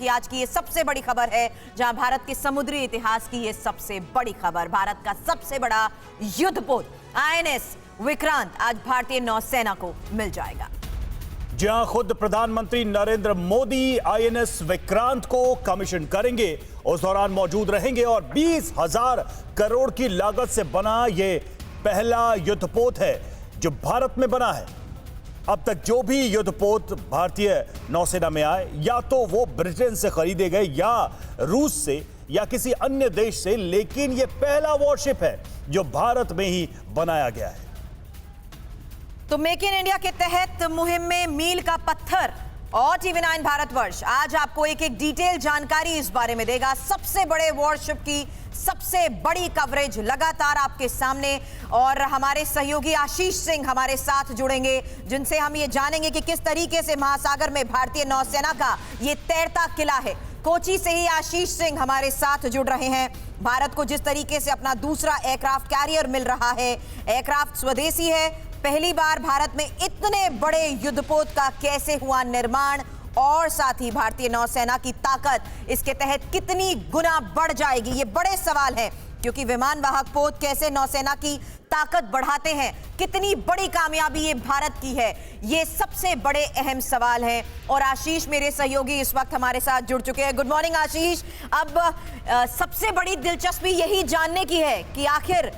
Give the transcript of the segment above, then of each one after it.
की आज की ये सबसे बड़ी खबर है, जहां भारत के समुद्री इतिहास की ये सबसे बड़ी खबर, भारत का सबसे बड़ा युद्धपोत आईएनएस विक्रांत आज भारतीय नौसेना को मिल जाएगा। जहां खुद प्रधानमंत्री नरेंद्र मोदी आईएनएस विक्रांत को कमीशन करेंगे, उस दौरान मौजूद रहेंगे और 20,000 करोड़ की लागत से बना यह पहला युद्धपोत है जो भारत में बना है। अब तक जो भी युद्धपोत भारतीय नौसेना में आए, या तो वो ब्रिटेन से खरीदे गए या रूस से या किसी अन्य देश से, लेकिन यह पहला वॉरशिप है जो भारत में ही बनाया गया है। तो मेक इन इंडिया के तहत मुहिम में मील का पत्थर और टीवी9 भारतवर्ष आज आपको एक एक डिटेल जानकारी इस बारे में देगा। सबसे बड़े वॉरशिप की सबसे बड़ी कवरेज लगातार आपके सामने, और हमारे सहयोगी आशीष सिंह हमारे साथ जुड़ेंगे, जिनसे हम ये जानेंगे कि किस तरीके से महासागर में भारतीय नौसेना का ये तैरता किला है। कोची से ही आशीष सिंह हमारे साथ जुड़ रहे हैं। भारत को जिस तरीके से अपना दूसरा एयरक्राफ्ट कैरियर मिल रहा है, एयरक्राफ्ट स्वदेशी है, पहली बार भारत में इतने बड़े युद्धपोत का कैसे हुआ निर्माण, और साथ ही भारतीय नौसेना की ताकत इसके तहत कितनी गुना बढ़ जाएगी, ये बड़े सवाल हैं। क्योंकि विमान वाहक पोत कैसे नौसेना की ताकत बढ़ाते हैं, कितनी बड़ी कामयाबी ये भारत की है, ये सबसे बड़े अहम सवाल हैं। और आशीष मेरे सहयोगी इस वक्त हमारे साथ जुड़ चुके हैं। गुड मॉर्निंग आशीष। अब सबसे बड़ी दिलचस्पी यही जानने की है कि आखिर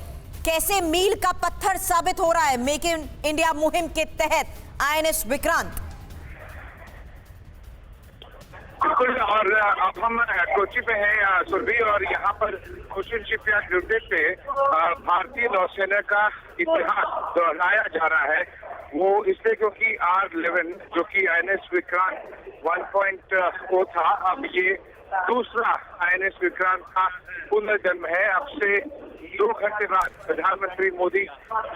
कैसे मील का पत्थर साबित हो रहा है मेक इन इंडिया मुहिम के तहत आईएनएस विक्रांत। बिल्कुल, और अब हम कोची पे हैं सुरभि, और यहाँ पर कोचिन शिपयार्ड लिमिटेड पे भारतीय नौसेना का इतिहास दोहराया जा रहा है। वो इसलिए क्योंकि R11 जो कि आईएनएस विक्रांत 1.0 था, अब ये दूसरा आईएनएस विक्रांत का पुनर्जन्म है। अब से 2 घंटे बाद प्रधानमंत्री मोदी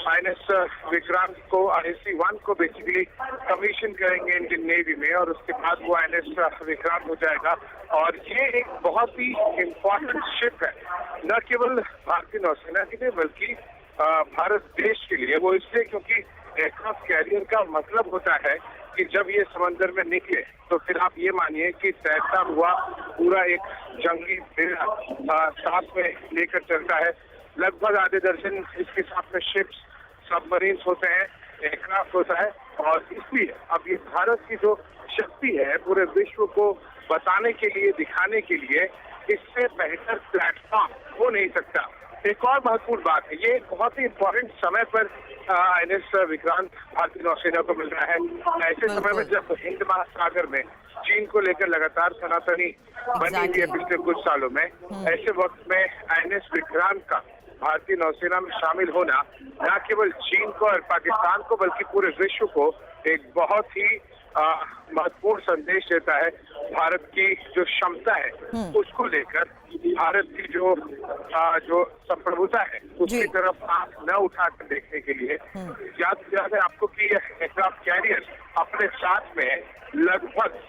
आईएनएस विक्रांत को RC-1 को बेसिकली कमीशन करेंगे इंडियन नेवी में, और उसके बाद वो आईएनएस विक्रांत हो जाएगा। और ये एक बहुत ही इम्पोर्टेंट शिप है, न केवल भारतीय नौसेना के लिए बल्कि भारत देश के लिए। वो इसलिए क्योंकि एयरक्राफ्ट कैरियर का मतलब होता है कि जब ये समंदर में निकले तो फिर आप ये मानिए कि तैरता हुआ पूरा एक जंगी बेड़ा साथ में लेकर चलता है। लगभग आधे दर्जन इसके साथ में शिप्स, सबमरीन्स होते हैं, एयरक्राफ्ट होता है, और इसलिए अब ये भारत की जो शक्ति है पूरे विश्व को बताने के लिए, दिखाने के लिए इससे बेहतर प्लेटफॉर्म हो नहीं सकता। एक और महत्वपूर्ण बात है, ये बहुत ही इम्पोर्टेंट समय पर आईएनएस विक्रांत भारतीय नौसेना को मिल रहा है। ऐसे समय में जब हिंद महासागर में चीन को लेकर लगातार सनातनी बनी हुई है पिछले कुछ सालों में, ऐसे वक्त में आईएनएस विक्रांत का भारतीय नौसेना में शामिल होना न केवल चीन को और पाकिस्तान को बल्कि पूरे विश्व को एक बहुत ही महत्वपूर्ण संदेश देता है। भारत की जो क्षमता है उसको लेकर, भारत की जो संप्रभुता है उसकी तरफ आंख न उठाकर देखने के लिए। याद है आपको कि यह एयरक्राफ्ट कैरियर अपने साथ में लगभग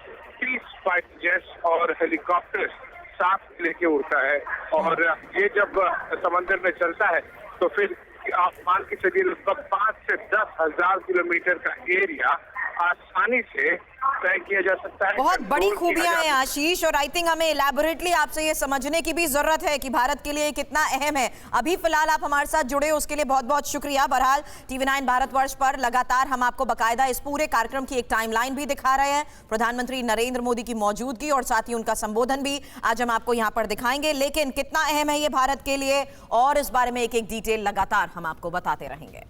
30 फाइटर जेट्स और हेलीकॉप्टर साथ लेके उड़ता है, और ये जब समंदर में चलता है तो फिर आप मान के चलिए लगभग 5 से 10 हजार किलोमीटर का एरिया आसानी से तय किया जा सकता है। बहुत बड़ी खूबियां हैं आशीष, और आई थिंक हमें इलैबोरेटली आपसे ये समझने की भी जरूरत है कि भारत के लिए कितना अहम है। अभी फिलहाल आप हमारे साथ जुड़े हो उसके लिए बहुत बहुत शुक्रिया। बहरहाल टीवी9 भारतवर्ष पर लगातार हम आपको बकायदा इस पूरे कार्यक्रम की एक टाइमलाइन भी दिखा रहे हैं, प्रधानमंत्री नरेंद्र मोदी की मौजूदगी और साथ ही उनका संबोधन भी आज हम आपको यहाँ पर दिखाएंगे। लेकिन कितना अहम है ये भारत के लिए, और इस बारे में एक एक डिटेल लगातार हम आपको बताते रहेंगे।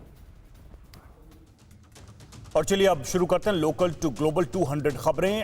और चलिए अब शुरू करते हैं लोकल टू ग्लोबल 200 खबरें।